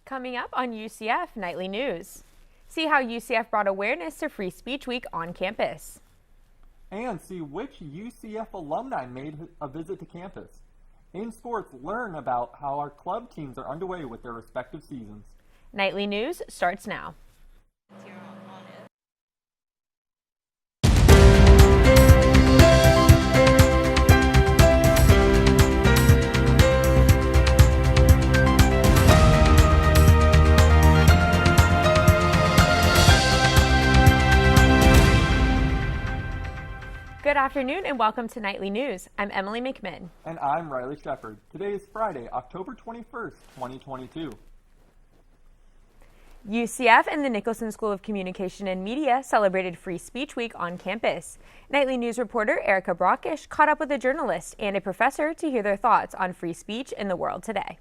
Coming up on UCF Nightly News. See how UCF brought awareness to Free Speech Week on campus. And see which UCF alumni made a visit to campus. In sports, learn about how our club teams are underway with their respective seasons. Nightly News starts now. Good afternoon and welcome to Nightly News. I'm Emily McMinn. And I'm Riley Sheppard. Today is Friday, October 21st, 2022. UCF and the Nicholson School of Communication and Media celebrated Free Speech Week on campus. Nightly News reporter Erica Brockish caught up with a journalist and a professor to hear their thoughts on free speech in the world today.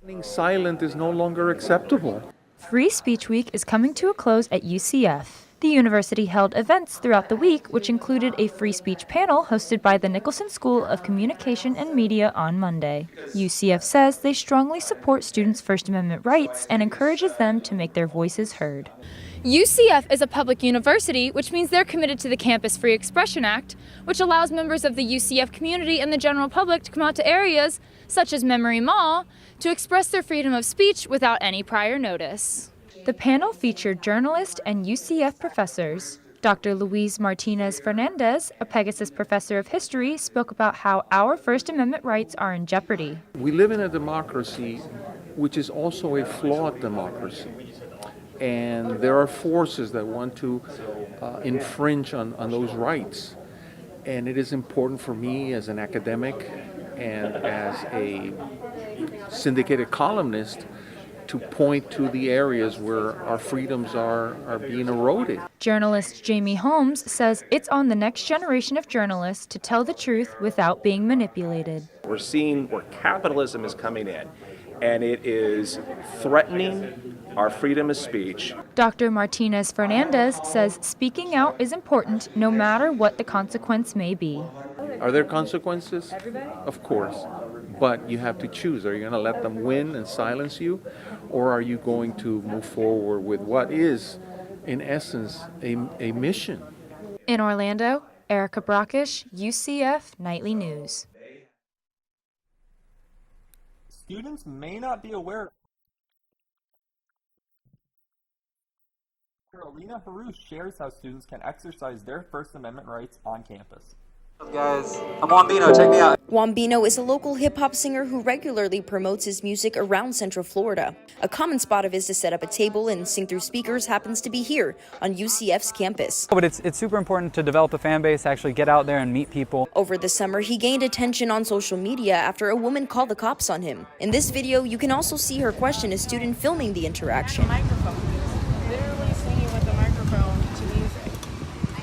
Being silent is no longer acceptable. Free Speech Week is coming to a close at UCF. The university held events throughout the week, which included a free speech panel hosted by the Nicholson School of Communication and Media on Monday. UCF says they strongly support students' First Amendment rights and encourages them to make their voices heard. UCF is a public university, which means they're committed to the Campus Free Expression Act, which allows members of the UCF community and the general public to come out to areas, such as Memory Mall, to express their freedom of speech without any prior notice. The panel featured journalists and UCF professors. Dr. Luis Martinez Fernandez, a Pegasus professor of history, spoke about how our First Amendment rights are in jeopardy. We live in a democracy which is also a flawed democracy. And there are forces that want to infringe on those rights. And it is important for me as an academic and as a syndicated columnist to point to the areas where our freedoms are being eroded. Journalist Jamie Holmes says it's on the next generation of journalists to tell the truth without being manipulated. We're seeing where capitalism is coming in, and it is threatening our freedom of speech. Dr. Martinez Fernandez says speaking out is important no matter what the consequence may be. Are there consequences? Of course. But you have to choose. Are you going to let them win and silence you? Or are you going to move forward with what is, in essence, a mission? In Orlando, Erica Brockish, UCF Nightly News. Students may not be aware. Alina Haru shares how students can exercise their First Amendment rights on campus. Guys, I'm Wambino, check me out. Wambino is a local hip-hop singer who regularly promotes his music around Central Florida. A common spot of his to set up a table and sing through speakers happens to be here on UCF's campus. But it's super important to develop a fan base, actually get out there and meet people. Over the summer, he gained attention on social media after a woman called the cops on him. In this video, you can also see her question a student filming the interaction. Microphone, literally singing with the microphone to music.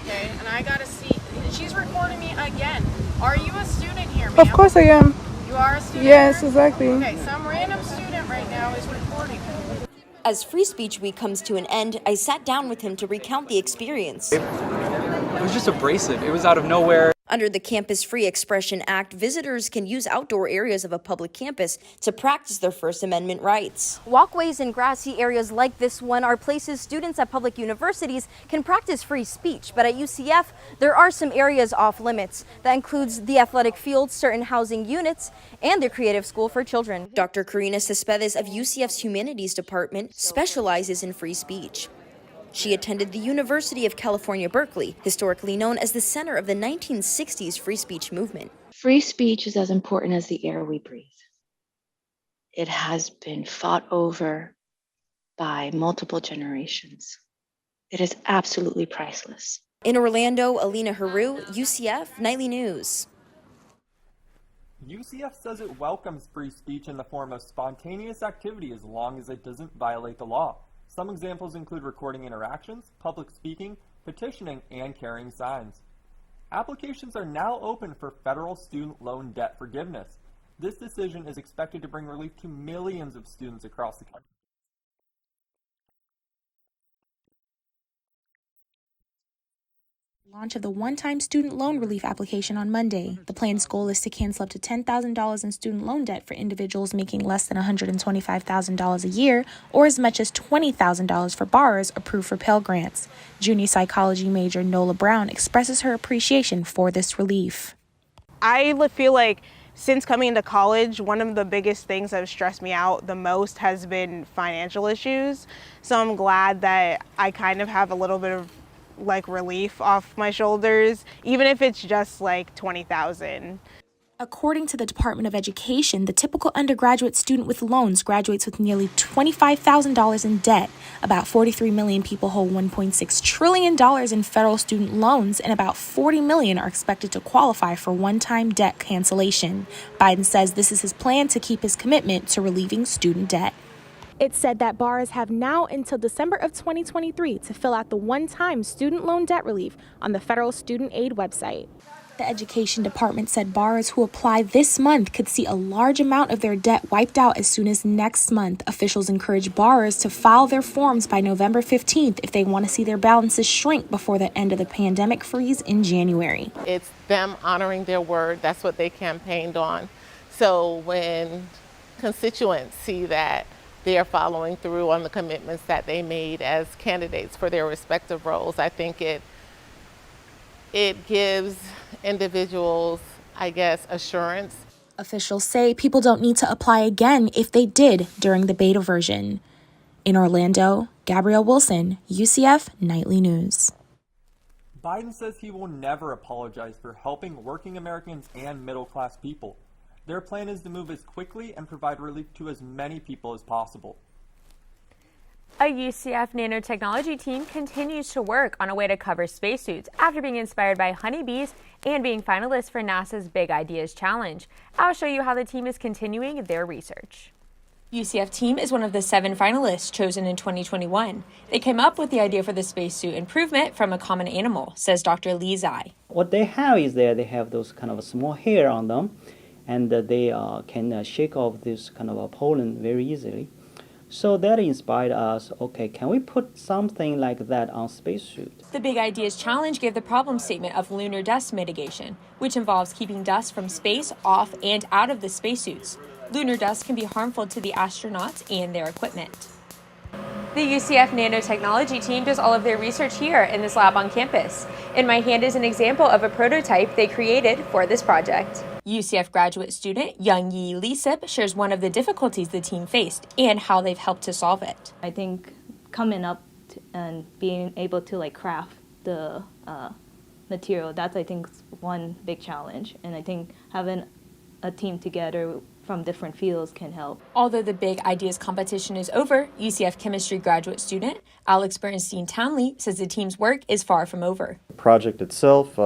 Okay, and I got a seat. She's recording me again. Are you a student here, ma'am? Of course I am. You are a student? Yes, here? exactly. Okay, some random student right now is recording me. As Free Speech Week comes to an end, I sat down with him to recount the experience. It was just abrasive. It was out of nowhere. Under the Campus Free Expression Act, visitors can use outdoor areas of a public campus to practice their First Amendment rights. Walkways and grassy areas like this one are places students at public universities can practice free speech, but at UCF, there are some areas off limits. That includes the athletic fields, certain housing units, and the Creative School for Children. Dr. Karina Cespedes of UCF's Humanities Department specializes in free speech. She attended the University of California, Berkeley, historically known as the center of the 1960s free speech movement. Free speech is as important as the air we breathe. It has been fought over by multiple generations. It is absolutely priceless. In Orlando, Alina Haru, UCF Nightly News. UCF says it welcomes free speech in the form of spontaneous activity as long as it doesn't violate the law. Some examples include recording interactions, public speaking, petitioning, and carrying signs. Applications are now open for federal student loan debt forgiveness. This decision is expected to bring relief to millions of students across the country. Launch of the one-time student loan relief application on Monday. The plan's goal is to cancel up to $10,000 in student loan debt for individuals making less than $125,000 a year, or as much as $20,000 for borrowers approved for Pell Grants. Junior psychology major Nola Brown expresses her appreciation for this relief. I feel like since coming into college, one of the biggest things that have stressed me out the most has been financial issues. So I'm glad that I kind of have a little bit of relief off my shoulders, even if it's just $20,000. According to the Department of Education, the typical undergraduate student with loans graduates with nearly $25,000 in debt. About 43 million people hold $1.6 trillion in federal student loans, and about 40 million are expected to qualify for one-time debt cancellation. Biden says this is his plan to keep his commitment to relieving student debt. It said that borrowers have now until December of 2023 to fill out the one-time student loan debt relief on the federal student aid website. The Education Department said borrowers who apply this month could see a large amount of their debt wiped out as soon as next month. Officials encourage borrowers to file their forms by November 15th if they want to see their balances shrink before the end of the pandemic freeze in January. It's them honoring their word. That's what they campaigned on. So when constituents see that they are following through on the commitments that they made as candidates for their respective roles, I think it gives individuals, assurance. Officials say people don't need to apply again if they did during the beta version. In Orlando, Gabrielle Wilson, UCF Nightly News. Biden says he will never apologize for helping working Americans and middle-class people. Their plan is to move as quickly and provide relief to as many people as possible. A UCF nanotechnology team continues to work on a way to cover spacesuits after being inspired by honeybees and being finalists for NASA's Big Ideas Challenge. I'll show you how the team is continuing their research. UCF team is one of the 7 finalists chosen in 2021. They came up with the idea for the spacesuit improvement from a common animal, says Dr. Lee Zai. What they have is they have those kind of small hair on them, and they can shake off this kind of pollen very easily. So that inspired us, okay, can we put something like that on spacesuit? The Big Ideas Challenge gave the problem statement of lunar dust mitigation, which involves keeping dust from space off and out of the spacesuits. Lunar dust can be harmful to the astronauts and their equipment. The UCF nanotechnology team does all of their research here in this lab on campus. In my hand is an example of a prototype they created for this project. UCF graduate student Young Yi Lee Sip shares one of the difficulties the team faced and how they've helped to solve it. I think coming up and being able to craft the material, that's I think one big challenge. And I think having a team together from different fields can help. Although the Big Ideas competition is over, UCF chemistry graduate student Alex Bernstein Townley says the team's work is far from over. The project itself,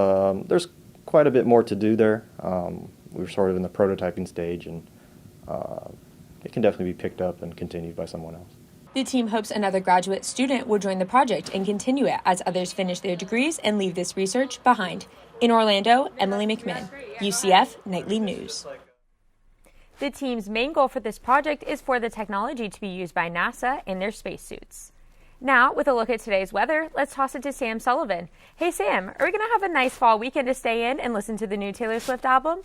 there's quite a bit more to do there. We're sort of in the prototyping stage, and it can definitely be picked up and continued by someone else. The team hopes another graduate student will join the project and continue it as others finish their degrees and leave this research behind. In Orlando, Emily McMinn, UCF Nightly News. The team's main goal for this project is for the technology to be used by NASA in their spacesuits. Now, with a look at today's weather, let's toss it to Sam Sullivan. Hey Sam, are we going to have a nice fall weekend to stay in and listen to the new Taylor Swift album?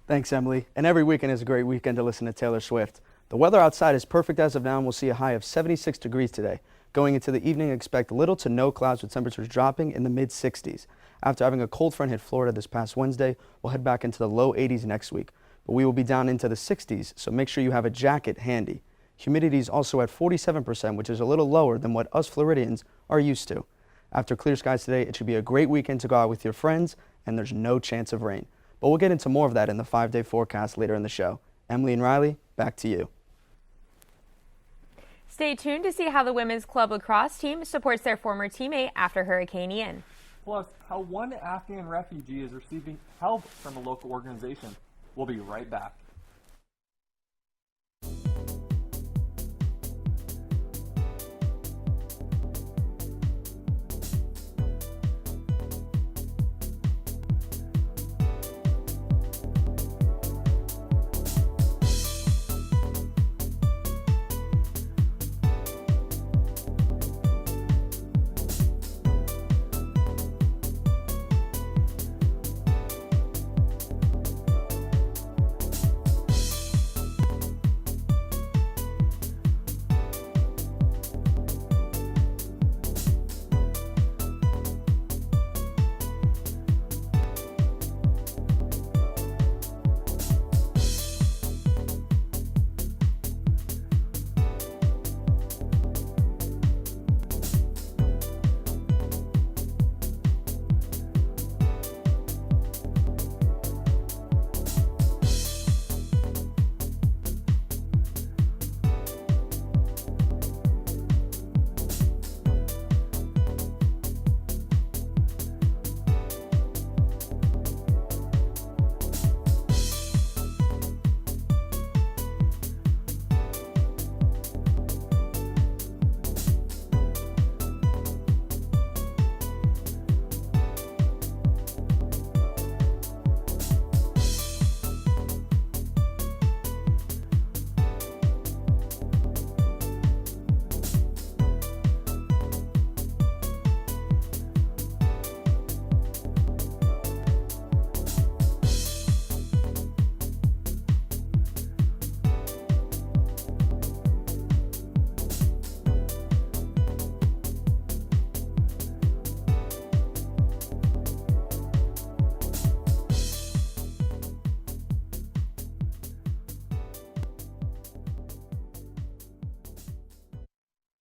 Thanks, Emily. And every weekend is a great weekend to listen to Taylor Swift. The weather outside is perfect as of now, and we'll see a high of 76 degrees today. Going into the evening, expect little to no clouds with temperatures dropping in the mid-60s. After having a cold front hit Florida this past Wednesday, we'll head back into the low 80s next week. But we will be down into the 60s, so make sure you have a jacket handy. Humidity is also at 47%, which is a little lower than what us Floridians are used to. After clear skies today, it should be a great weekend to go out with your friends, and there's no chance of rain. But we'll get into more of that in the 5-day forecast later in the show. Emily and Riley, back to you. Stay tuned to see how the women's club lacrosse team supports their former teammate after Hurricane Ian. Plus, how one Afghan refugee is receiving help from a local organization. We'll be right back.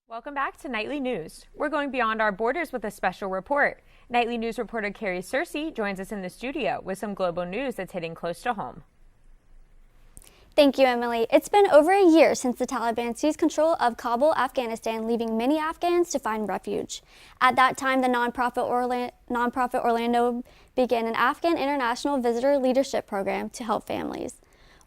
Welcome back to Nightly News. We're going beyond our borders with a special report. Nightly News reporter Carrie Searcy joins us in the studio with some global news that's hitting close to home. Thank you, Emily. It's been over a year since the Taliban seized control of Kabul, Afghanistan, leaving many Afghans to find refuge. At that time, the nonprofit Orlando began an Afghan international visitor leadership program to help families.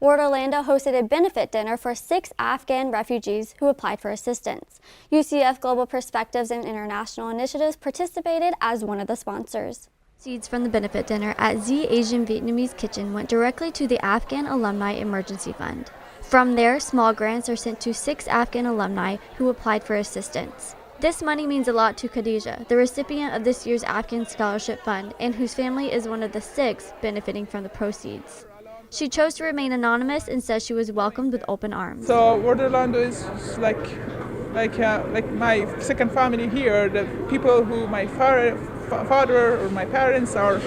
World Orlando hosted a benefit dinner for 6 Afghan refugees who applied for assistance. UCF Global Perspectives and International Initiatives participated as one of the sponsors. Seeds from the benefit dinner at Z Asian Vietnamese Kitchen went directly to the Afghan Alumni Emergency Fund. From there, small grants are sent to 6 Afghan alumni who applied for assistance. This money means a lot to Khadija, the recipient of this year's Afghan Scholarship Fund, and whose family is one of the 6 benefiting from the proceeds. She chose to remain anonymous and says she was welcomed with open arms. So World Orlando is like my second family here. The people who my father or my parents are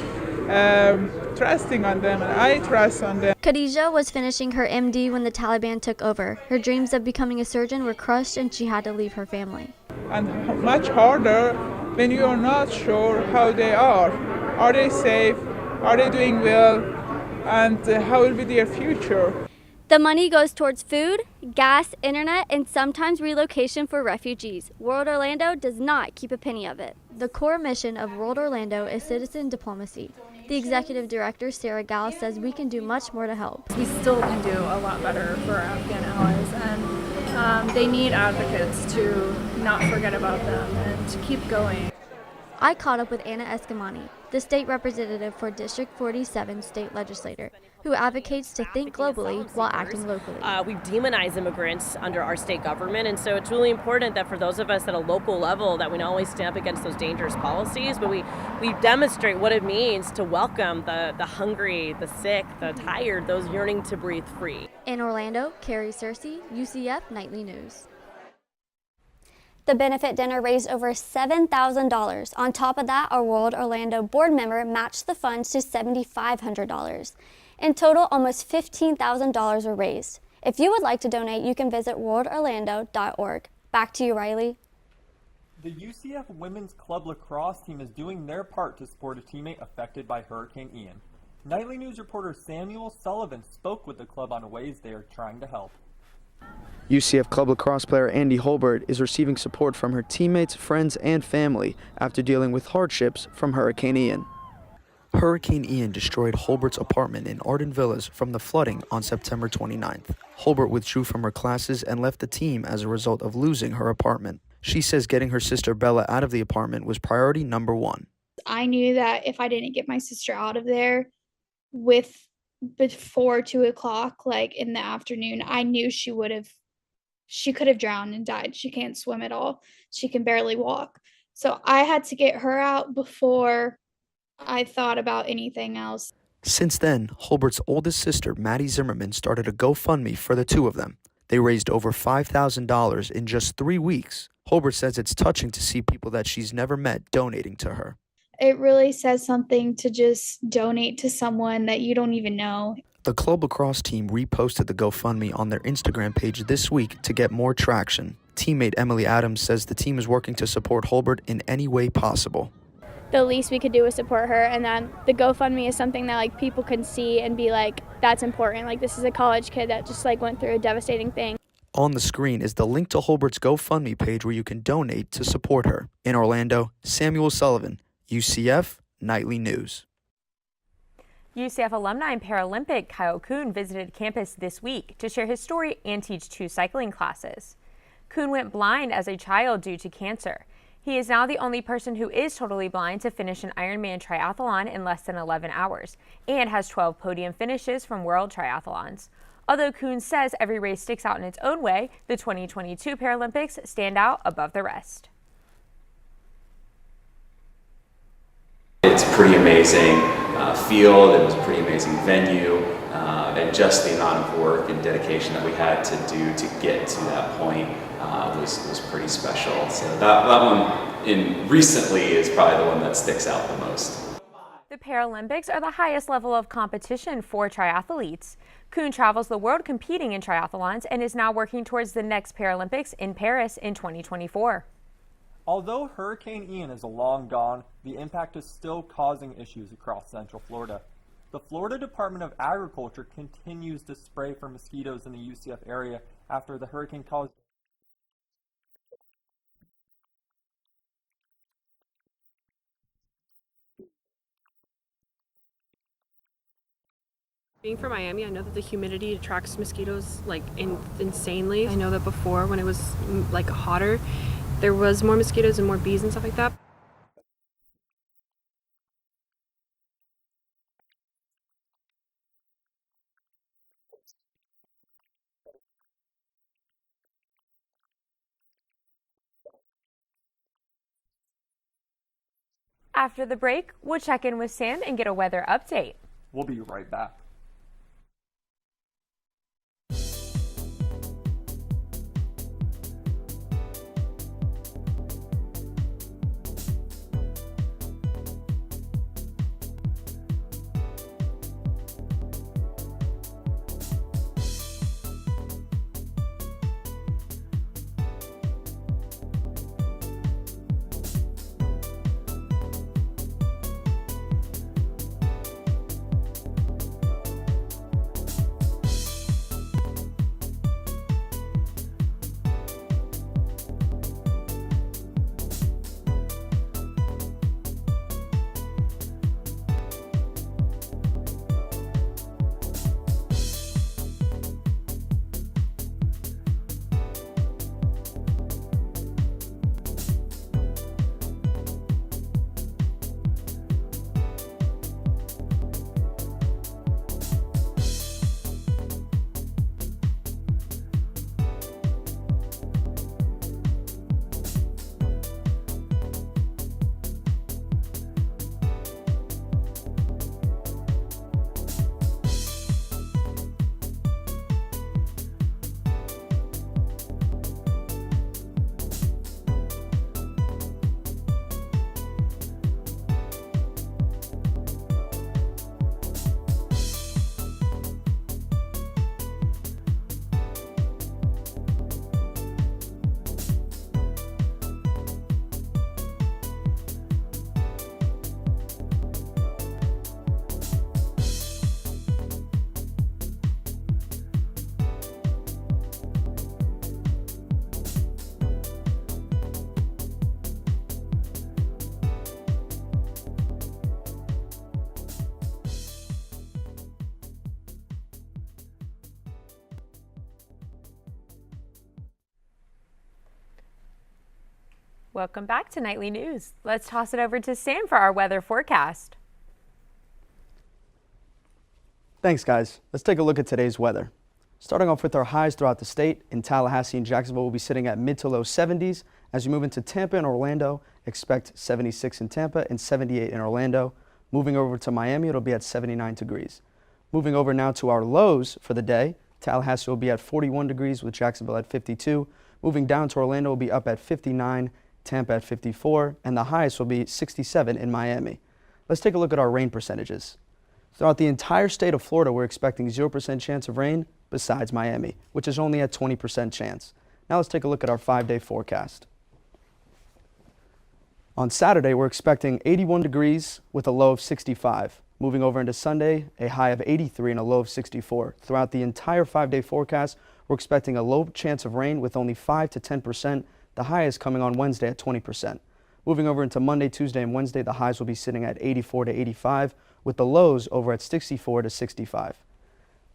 trusting on them, and I trust on them. Khadija was finishing her MD when the Taliban took over. Her dreams of becoming a surgeon were crushed and she had to leave her family. And much harder when you are not sure how they are. Are they safe? Are they doing well? And how will be their future? The money goes towards food, gas, internet, and sometimes relocation for refugees. World Orlando does not keep a penny of it. The core mission of World Orlando is citizen diplomacy. The executive director, Sarah Gall, says we can do much more to help. We still can do a lot better for Afghan allies, and they need advocates to not forget about them and to keep going. I caught up with Anna Escamani, the state representative for District 47 state legislator, who advocates to think globally while acting locally. We demonize immigrants under our state government, and so it's really important that for those of us at a local level that we not only stand up against those dangerous policies, but we demonstrate what it means to welcome the hungry, the sick, the tired, those yearning to breathe free. In Orlando, Carrie Searcy, UCF Nightly News. The benefit dinner raised over $7,000. On top of that, our World Orlando board member matched the funds to $7,500. In total, almost $15,000 were raised. If you would like to donate, you can visit worldorlando.org. Back to you, Riley. The UCF Women's Club Lacrosse team is doing their part to support a teammate affected by Hurricane Ian. Nightly News reporter Samuel Sullivan spoke with the club on ways they are trying to help. UCF Club Lacrosse player Andy Holbert is receiving support from her teammates, friends, and family after dealing with hardships from Hurricane Ian. Hurricane Ian destroyed Holbert's apartment in Arden Villas from the flooding on September 29th. Holbert withdrew from her classes and left the team as a result of losing her apartment. She says getting her sister Bella out of the apartment was priority number 1. I knew that if I didn't get my sister out of there before 2 o'clock, like in the afternoon, I knew she could have drowned and died. She can't swim at all. She can barely walk. So I had to get her out before I thought about anything else. Since then, Holbert's oldest sister, Maddie Zimmerman, started a GoFundMe for the two of them. They raised over $5,000 in just 3 weeks. Holbert says it's touching to see people that she's never met donating to her. It really says something to just donate to someone that you don't even know. The Club Lacrosse team reposted the GoFundMe on their Instagram page this week to get more traction. Teammate Emily Adams says the team is working to support Holbert in any way possible. The least we could do is support her, and then the GoFundMe is something that like people can see and be like, that's important. Like, this is a college kid that just like went through a devastating thing. On the screen is the link to Holbert's GoFundMe page where you can donate to support her. In Orlando, Samuel Sullivan, UCF Nightly News. UCF alumni and Paralympic Kyle Kuhn visited campus this week to share his story and teach 2 cycling classes. Kuhn went blind as a child due to cancer. He is now the only person who is totally blind to finish an Ironman triathlon in less than 11 hours and has 12 podium finishes from world triathlons. Although Kuhn says every race sticks out in its own way, the 2022 Paralympics stand out above the rest. It's a pretty amazing field, it was a pretty amazing venue, and just the amount of work and dedication that we had to do to get to that point was pretty special. So that one recently is probably the one that sticks out the most. The Paralympics are the highest level of competition for triathletes. Kuhn travels the world competing in triathlons and is now working towards the next Paralympics in Paris in 2024. Although Hurricane Ian is long gone, the impact is still causing issues across Central Florida. The Florida Department of Agriculture continues to spray for mosquitoes in the UCF area after the hurricane caused Being from Miami, I know that the humidity attracts mosquitoes like insanely. I know that before, when it was like hotter, there was more mosquitoes and more bees and stuff like that. After the break, we'll check in with Sam and get a weather update. We'll be right back. Welcome back to Nightly News. Let's toss it over to Sam for our weather forecast. Thanks, guys. Let's take a look at today's weather. Starting off with our highs throughout the state, in Tallahassee and Jacksonville, we'll be sitting at mid to low 70s. As you move into Tampa and Orlando, expect 76 in Tampa and 78 in Orlando. Moving over to Miami, it'll be at 79 degrees. Moving over now to our lows for the day, Tallahassee will be at 41 degrees with Jacksonville at 52. Moving down to Orlando, will be up at 59, Tampa at 54, and the highest will be 67 in Miami. Let's take a look at our rain percentages. Throughout the entire state of Florida, we're expecting 0% chance of rain besides Miami, which is only at 20% chance. Now let's take a look at our 5-day forecast. On Saturday, we're expecting 81 degrees with a low of 65. Moving over into Sunday, a high of 83 and a low of 64. Throughout the entire 5-day forecast, we're expecting a low chance of rain with only 5 to 10%. The high is coming on Wednesday at 20%. Moving over into Monday, Tuesday, and Wednesday, the highs will be sitting at 84 to 85, with the lows over at 64 to 65.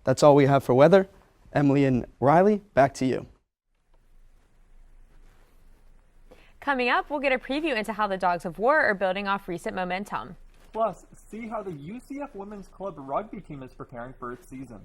That's all we have for weather. Emily and Riley, back to you. Coming up, we'll get a preview into how the Dogs of War are building off recent momentum. Plus, see how the UCF Women's Club rugby team is preparing for its season.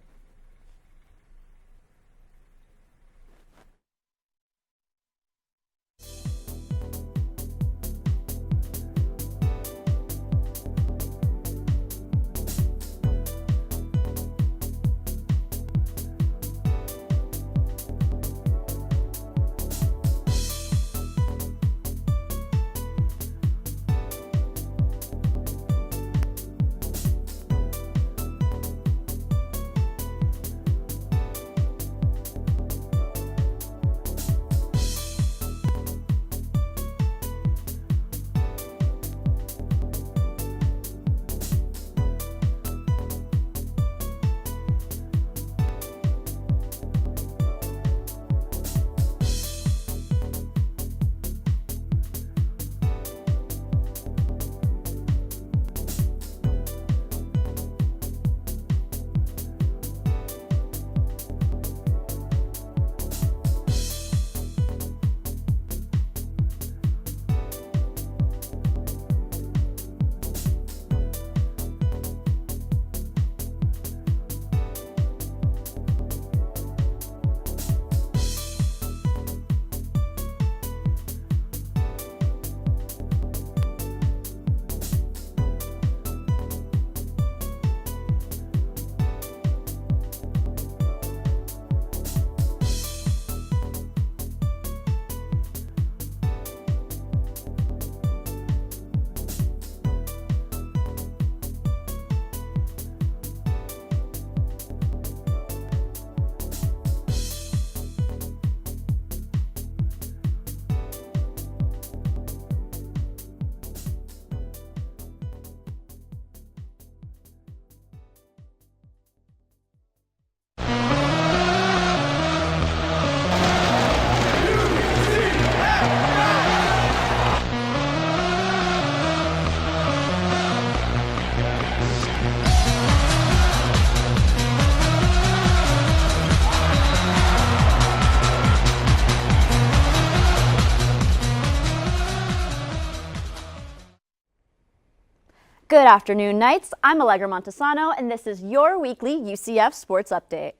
Good afternoon, Knights. I'm Allegra Montesano, and this is your weekly UCF Sports Update.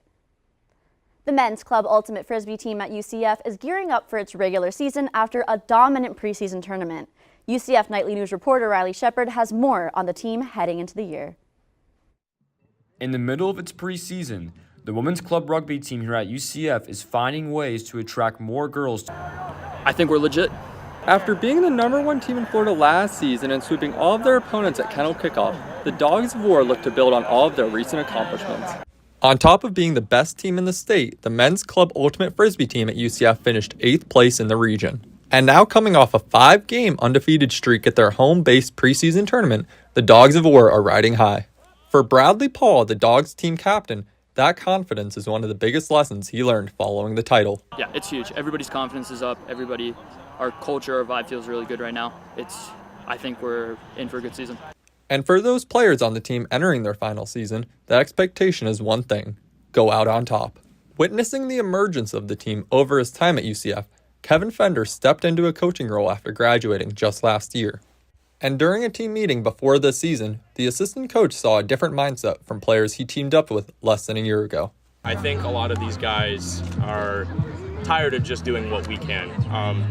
The men's club ultimate frisbee team at UCF is gearing up for its regular season after a dominant preseason tournament. UCF Knightly News reporter Sheppard has more on the team heading into the year. In the middle of its preseason, the women's club rugby team here at UCF is finding ways to attract more girls. I think we're legit. After being the #1 team in Florida last season and sweeping all of their opponents at kennel kickoff, the Dogs of War look to build on all of their recent accomplishments. On top of being the best team in the state, the men's club ultimate frisbee team at UCF finished 8th place in the region. And now coming off a 5-game undefeated streak at their home-based preseason tournament, the Dogs of War are riding high. For Bradley Paul, the Dogs team captain, that confidence is one of the biggest lessons he learned following the title. Yeah, it's huge. Everybody's confidence is up. Our culture, our vibe feels really good right now. I think we're in for a good season. And for those players on the team entering their final season, the expectation is one thing: go out on top. Witnessing the emergence of the team over his time at UCF, Kevin Fender stepped into a coaching role after graduating just last year. And during a team meeting before this season, the assistant coach saw a different mindset from players he teamed up with less than a year ago. I think a lot of these guys are tired of just doing what we can.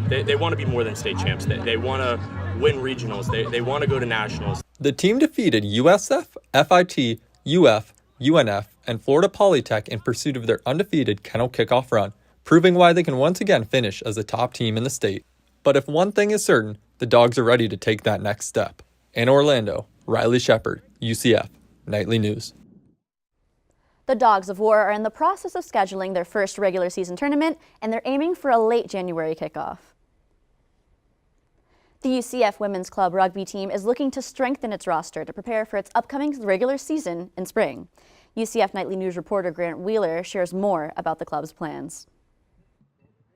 They want to be more than state champs. They want to win regionals. They want to go to nationals. The team defeated USF, FIT, UF, UNF, and Florida Polytech in pursuit of their undefeated kennel kickoff run, proving why they can once again finish as the top team in the state. But if one thing is certain, the Dogs are ready to take that next step. In Orlando, Sheppard, UCF Nightly News. The Dogs of War are in the process of scheduling their first regular season tournament, and they're aiming for a late January kickoff. The UCF Women's Club rugby team is looking to strengthen its roster to prepare for its upcoming regular season in spring. UCF Nightly News reporter Grant Wheeler shares more about the club's plans.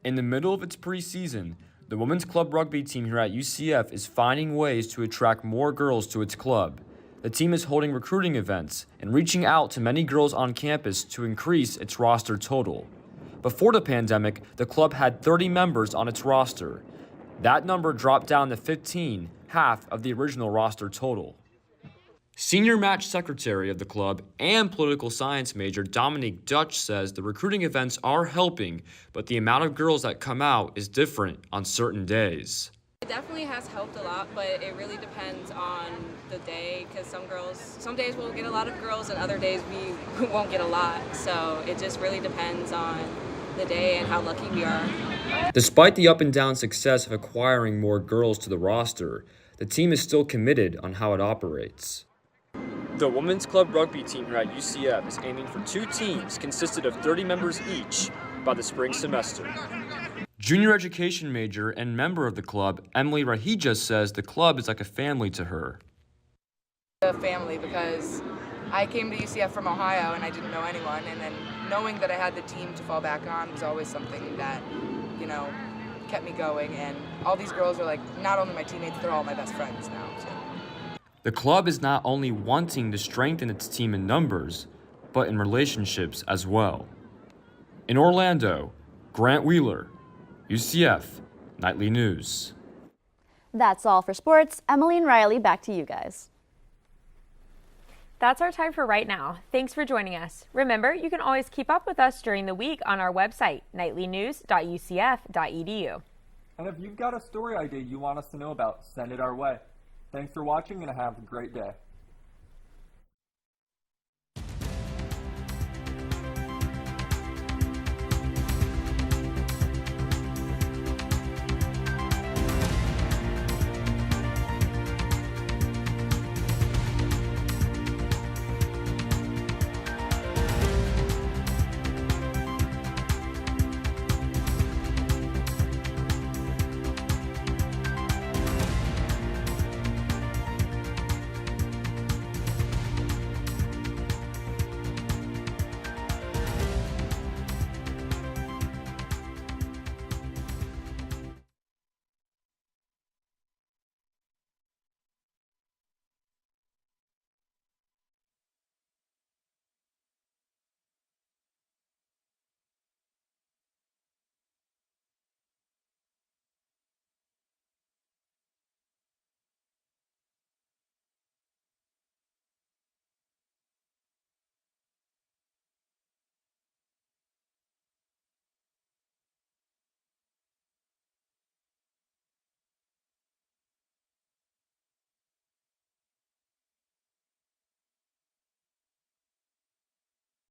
In the middle of its preseason, the women's club rugby team here at UCF is finding ways to attract more girls to its club. The team is holding recruiting events and reaching out to many girls on campus to increase its roster total. Before the pandemic, the club had 30 members on its roster. That number dropped down to 15, half of the original roster total. Senior match secretary of the club and political science major Dominique Dutch says the recruiting events are helping, but the amount of girls that come out is different on certain days. It definitely has helped a lot, but it really depends on the day, because some days we'll get a lot of girls and other days we won't get a lot. So it just really depends on the day and how lucky we are. Despite the up and down success of acquiring more girls to the roster, the team is still committed on how it operates. The women's club rugby team here at UCF is aiming for 2 teams consisted of 30 members each by the spring semester. Junior education major and member of the club, Emily Rahija, says the club is like a family to her. A family, because I came to UCF from Ohio and I didn't know anyone, and then knowing that I had the team to fall back on was always something that, kept me going. And all these girls are like not only my teammates, they're all my best friends now. So. The club is not only wanting to strengthen its team in numbers, but in relationships as well. In Orlando, Grant Wheeler, UCF Nightly News. That's all for sports. Emily and Riley, back to you guys. That's our time for right now. Thanks for joining us. Remember, you can always keep up with us during the week on our website, nightlynews.ucf.edu. And if you've got a story idea you want us to know about, send it our way. Thanks for watching and have a great day.